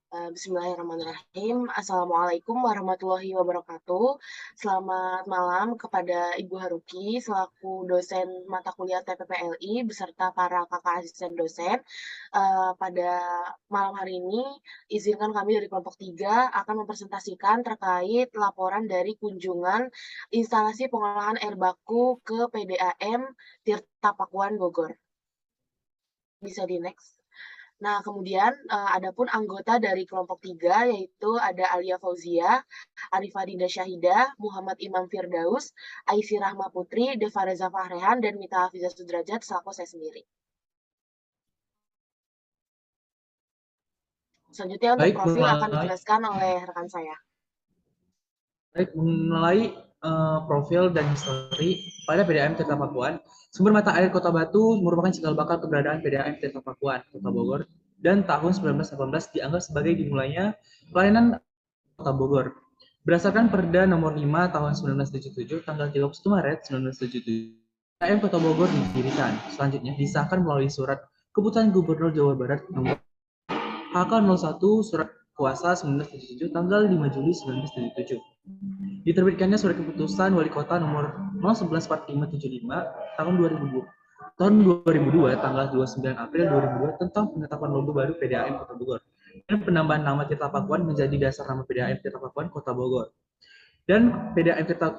Bismillahirrahmanirrahim. Assalamualaikum warahmatullahi wabarakatuh. Selamat malam kepada Ibu Haruki selaku dosen mata kuliah TPPLI beserta para kakak asisten dosen. Pada malam hari ini, izinkan kami dari kelompok 3 akan mempresentasikan terkait laporan dari kunjungan instalasi pengolahan air baku ke PDAM Tirta Pakuan Bogor. Bisa di-next. Nah, kemudian, adapun anggota dari kelompok 3 yaitu ada Alia Fauzia, Arifah Dinda Syahida, Muhammad Imam Firdaus, Aisy Rahma Putri, Deva Reza Fahrehan, dan Mita Hafizah Sudrajat selaku saya sendiri. Selanjutnya untuk Baik, profil akan dijelaskan oleh rekan saya. mulai profil dan histori pada PDAM Tirta Pakuan. Sumber mata air Kota Batu merupakan cikal bakal keberadaan PDAM Tirta Pakuan, Kota Bogor, dan tahun 1918 dianggap sebagai dimulainya pelayanan Kota Bogor. Berdasarkan Perda Nomor 5 Tahun 1977, tanggal 31 Maret 1977, PDAM Kota Bogor didirikan. Selanjutnya disahkan melalui surat Keputusan Gubernur Jawa Barat Nomor HK01 Surat Kuasa 1977 tanggal 5 Juli 1977. Diterbitkannya Surat Keputusan Wali Kota Nomor 0114575 tahun 2002 tanggal 29 April 2002 tentang penetapan logo baru PDAM Kota Bogor dan penambahan nama Tirta Pakuan menjadi dasar nama PDAM Tirta Pakuan Kota Bogor. Dan PDAM Tirta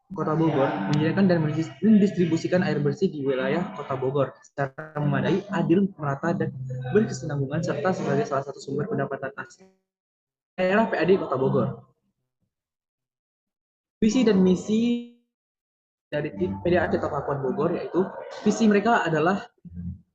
Kota Bogor menyediakan dan mendistribusikan air bersih di wilayah Kota Bogor secara memadai, adil, merata, dan berkesinambungan serta sebagai salah satu sumber pendapatan asli daerah PAD Kota Bogor. Visi dan misi dari PDAM Tirta Pakuan Bogor yaitu visi mereka adalah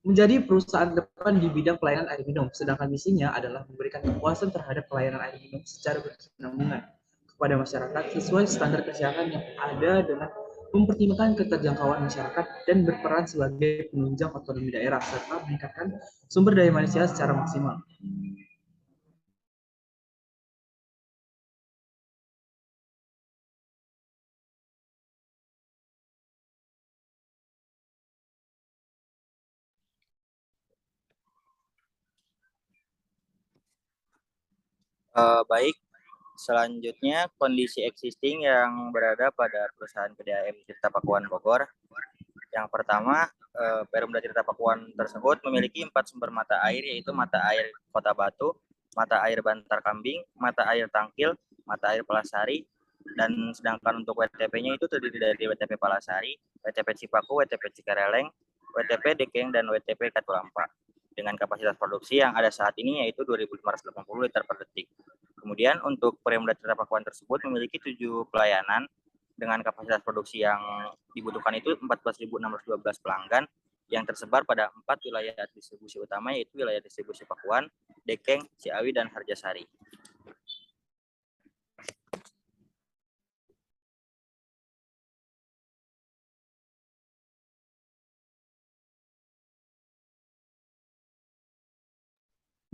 menjadi perusahaan depan di bidang pelayanan air minum, sedangkan misinya adalah memberikan kepuasan terhadap pelayanan air minum secara berkesinambungan kepada masyarakat sesuai standar kesehatan yang ada dengan mempertimbangkan keterjangkauan masyarakat dan berperan sebagai penunjang otonomi daerah serta meningkatkan sumber daya manusia secara maksimal. Baik, selanjutnya kondisi existing yang berada pada perusahaan PDAM Tirta Pakuan Bogor. Yang pertama, Perumda Tirta Pakuan tersebut memiliki 4 sumber mata air, yaitu mata air Kota Batu, mata air Bantar Kambing, mata air Tangkil, mata air Palasari, dan sedangkan untuk WTP-nya itu terdiri dari WTP Palasari, WTP Cipaku, WTP Cikareleng, WTP Dekeng, dan WTP Katulampa. Dengan kapasitas produksi yang ada saat ini yaitu 2.580 liter per detik. Kemudian untuk Perumda Tirta Pakuan tersebut memiliki 7 pelayanan dengan kapasitas produksi yang dibutuhkan itu 14.612 pelanggan yang tersebar pada 4 wilayah distribusi utama yaitu wilayah distribusi Pakuan, Dekeng, Ciawi, dan Harjasari.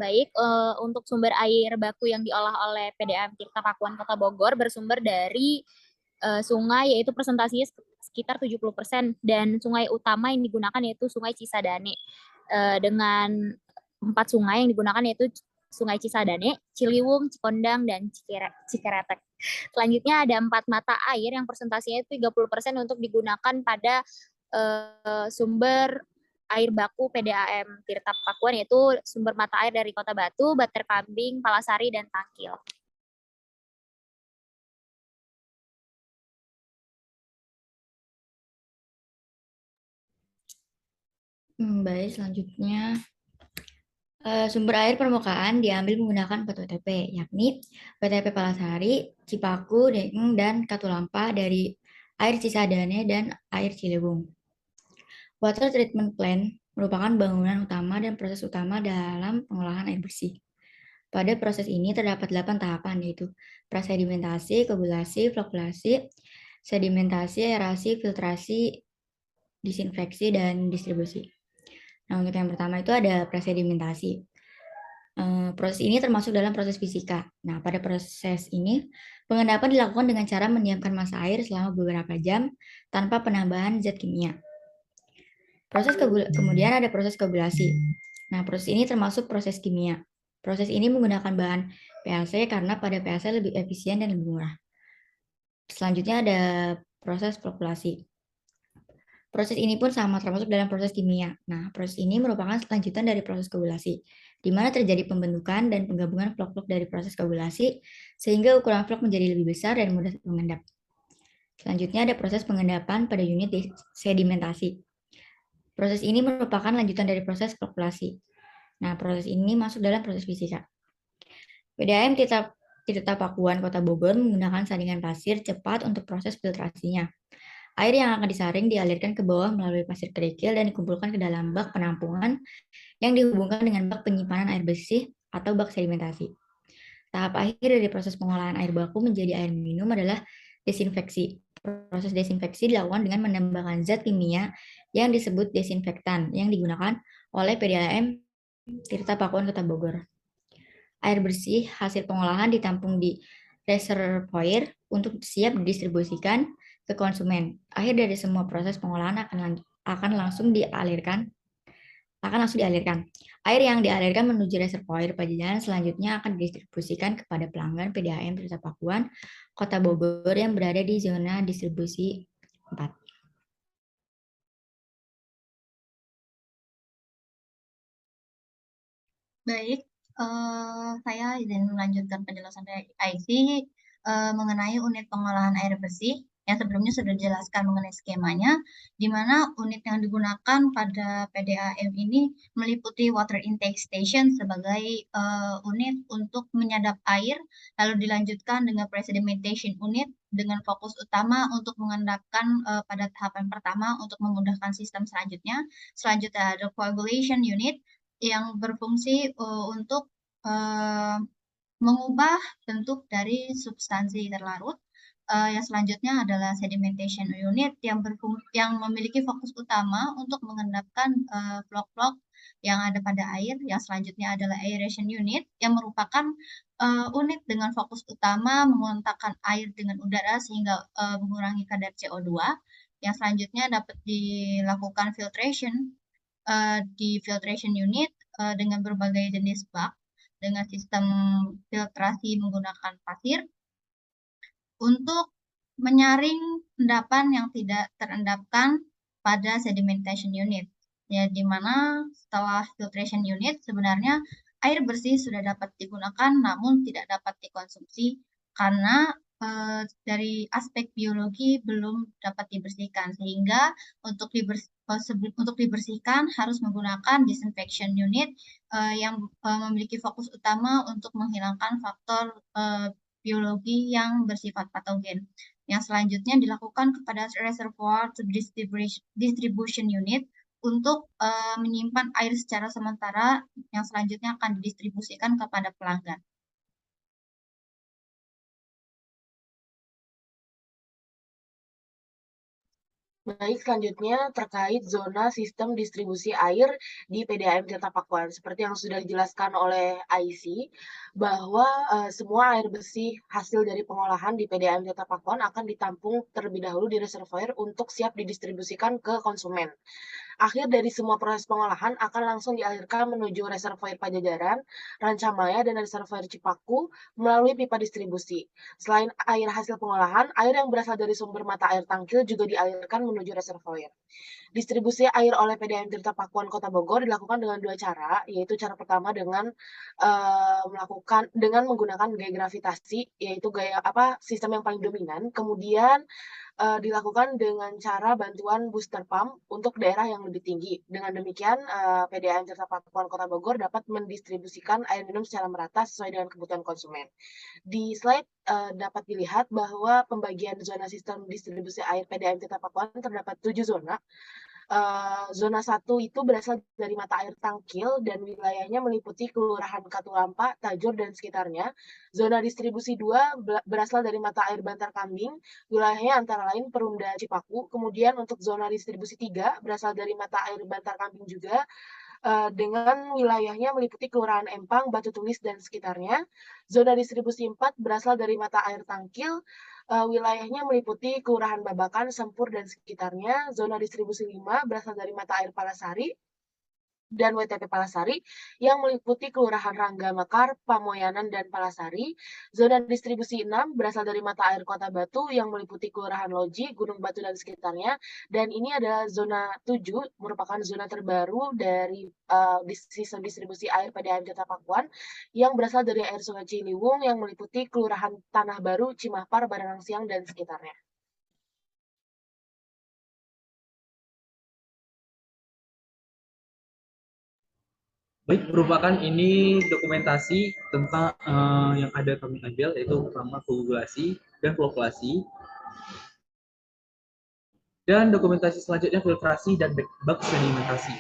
Baik, untuk sumber air baku yang diolah oleh PDAM Tirta Pakuan Kota Bogor bersumber dari sungai, yaitu presentasinya sekitar 70%, dan sungai utama yang digunakan yaitu Sungai Cisadane. Dengan 4 sungai yang digunakan yaitu Sungai Cisadane, Ciliwung, Cikondang, dan Cikeretek. Selanjutnya ada 4 mata air yang presentasinya itu 30% untuk digunakan pada sumber air baku PDAM Tirta Pakuan, yaitu sumber mata air dari Kota Batu, Bantar Kambing, Palasari, dan Tangkil. Baik, selanjutnya sumber air permukaan diambil menggunakan 4 WTP, yakni WTP Palasari, Cipaku, Dekeng, dan Katulampa dari air Cisadane dan air Ciliwung. Water Treatment Plant merupakan bangunan utama dan proses utama dalam pengolahan air bersih. Pada proses ini terdapat 8 tahapan, yaitu prasedimentasi, koagulasi, flokulasi, sedimentasi, aerasi, filtrasi, disinfeksi, dan distribusi. Nah, untuk yang pertama itu ada prasedimentasi. Proses ini termasuk dalam proses fisika. Nah, pada proses ini, pengendapan dilakukan dengan cara mendiamkan massa air selama beberapa jam tanpa penambahan zat kimia. Kemudian ada proses koagulasi. Nah, proses ini termasuk proses kimia. Proses ini menggunakan bahan PLC karena pada PLC lebih efisien dan lebih murah. Selanjutnya ada proses flokkulasi. Proses ini pun sama termasuk dalam proses kimia. Nah, proses ini merupakan lanjutan dari proses koagulasi, di mana terjadi pembentukan dan penggabungan flok-flok dari proses koagulasi, sehingga ukuran flok menjadi lebih besar dan mudah mengendap. Selanjutnya ada proses pengendapan pada unit sedimentasi. Proses ini merupakan lanjutan dari proses flokkulasi. Nah, proses ini masuk dalam proses fisika. PDAM Tirta Pakuan Kota Bogor menggunakan saringan pasir cepat untuk proses filtrasinya. Air yang akan disaring dialirkan ke bawah melalui pasir kerikil dan dikumpulkan ke dalam bak penampungan yang dihubungkan dengan bak penyimpanan air bersih atau bak sedimentasi. Tahap akhir dari proses pengolahan air baku menjadi air minum adalah desinfeksi. Proses desinfeksi dilakukan dengan menambahkan zat kimia yang disebut desinfektan yang digunakan oleh PDAM Tirta Pakuan Kota Bogor. Air bersih hasil pengolahan ditampung di reservoir untuk siap didistribusikan ke konsumen. Akhir dari semua proses pengolahan akan langsung dialirkan. Air yang dialirkan menuju reservoir Pajajaran selanjutnya akan didistribusikan kepada pelanggan PDAM Tirta Pakuan Kota Bogor yang berada di zona distribusi 4. Baik, saya izin melanjutkan penjelasan dari IC mengenai unit pengolahan air bersih yang sebelumnya sudah dijelaskan mengenai skemanya, di mana unit yang digunakan pada PDAM ini meliputi water intake station sebagai unit untuk menyadap air, lalu dilanjutkan dengan pre-sedimentation unit dengan fokus utama untuk mengendapkan pada tahapan pertama untuk memudahkan sistem selanjutnya. Selanjutnya ada coagulation unit yang berfungsi untuk mengubah bentuk dari substansi terlarut. Yang selanjutnya adalah sedimentation unit yang memiliki fokus utama untuk mengendapkan flok-flok yang ada pada air. Yang selanjutnya adalah aeration unit yang merupakan unit dengan fokus utama mengontakkan air dengan udara sehingga mengurangi kadar CO2. Yang selanjutnya dapat dilakukan filtration di filtration unit dengan berbagai jenis bak dengan sistem filtrasi menggunakan pasir untuk menyaring endapan yang tidak terendapkan pada sedimentation unit. Ya, di mana setelah filtration unit sebenarnya air bersih sudah dapat digunakan namun tidak dapat dikonsumsi karena dari aspek biologi belum dapat dibersihkan sehingga untuk dibersihkan harus menggunakan disinfection unit yang memiliki fokus utama untuk menghilangkan faktor biologi yang bersifat patogen. Yang selanjutnya dilakukan kepada reservoir distribution unit untuk menyimpan air secara sementara yang selanjutnya akan didistribusikan kepada pelanggan. Baik, selanjutnya terkait zona sistem distribusi air di PDAM Tirta Pakuan. Seperti yang sudah dijelaskan oleh IC, bahwa semua air bersih hasil dari pengolahan di PDAM Tirta Pakuan akan ditampung terlebih dahulu di reservoir untuk siap didistribusikan ke konsumen. Akhir dari semua proses pengolahan akan langsung dialirkan menuju reservoir Pajajaran, Rancamaya, dan reservoir Cipaku melalui pipa distribusi. Selain air hasil pengolahan, air yang berasal dari sumber mata air tangkil juga dialirkan menuju reservoir. Distribusi air oleh PDAM Tirta Pakuan Kota Bogor dilakukan dengan 2 cara, yaitu cara pertama dengan menggunakan gaya gravitasi, yaitu sistem yang paling dominan. Kemudian dilakukan dengan cara bantuan booster pump untuk daerah yang lebih tinggi. Dengan demikian, PDAM Tirta Pakuan Kota Bogor dapat mendistribusikan air minum secara merata sesuai dengan kebutuhan konsumen. Di slide dapat dilihat bahwa pembagian zona sistem distribusi air PDAM Tirta Pakuan terdapat 7 zona. Zona 1 itu berasal dari mata air tangkil dan wilayahnya meliputi Kelurahan Katulampa, Tajur, dan sekitarnya. Zona distribusi 2 berasal dari mata air Bantar Kambing, wilayahnya antara lain Perumda Cipaku. Kemudian untuk zona distribusi 3 berasal dari mata air Bantar Kambing juga, dengan wilayahnya meliputi Kelurahan Empang, Batu Tulis, dan sekitarnya. Zona distribusi 4 berasal dari mata air Tangkil, wilayahnya meliputi Kelurahan Babakan, Sempur, dan sekitarnya. Zona distribusi 5 berasal dari mata air Palasari, dan WTP Palasari yang meliputi Kelurahan Rangga Mekar, Pamoyanan, dan Palasari. Zona distribusi 6 berasal dari mata air Kota Batu yang meliputi Kelurahan Loji, Gunung Batu, dan sekitarnya. Dan ini adalah zona 7, merupakan zona terbaru dari sistem distribusi air PDAM Tirta Pakuan yang berasal dari air Sungai Ciliwung yang meliputi Kelurahan Tanah Baru, Cimahpar, Baranang Siang, dan sekitarnya. Baik, merupakan ini dokumentasi tentang yang ada kami ambil, yaitu pertama koagulasi dan flokkulasi. Dan dokumentasi selanjutnya filtrasi dan bak sedimentasi.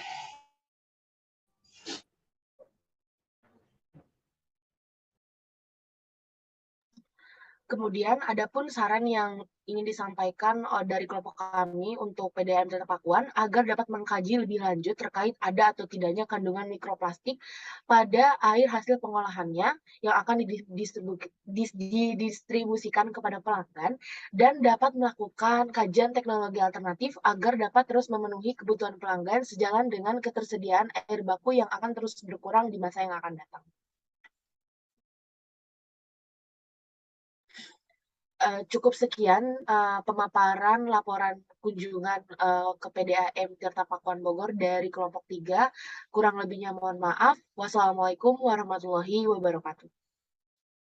Kemudian ada pun saran yang ingin disampaikan dari kelompok kami untuk PDAM Tirta Pakuan agar dapat mengkaji lebih lanjut terkait ada atau tidaknya kandungan mikroplastik pada air hasil pengolahannya yang akan didistribusikan kepada pelanggan dan dapat melakukan kajian teknologi alternatif agar dapat terus memenuhi kebutuhan pelanggan sejalan dengan ketersediaan air baku yang akan terus berkurang di masa yang akan datang. Cukup sekian pemaparan laporan kunjungan ke PDAM Tirta Pakuan Bogor dari kelompok 3. Kurang lebihnya mohon maaf. Wassalamualaikum warahmatullahi wabarakatuh.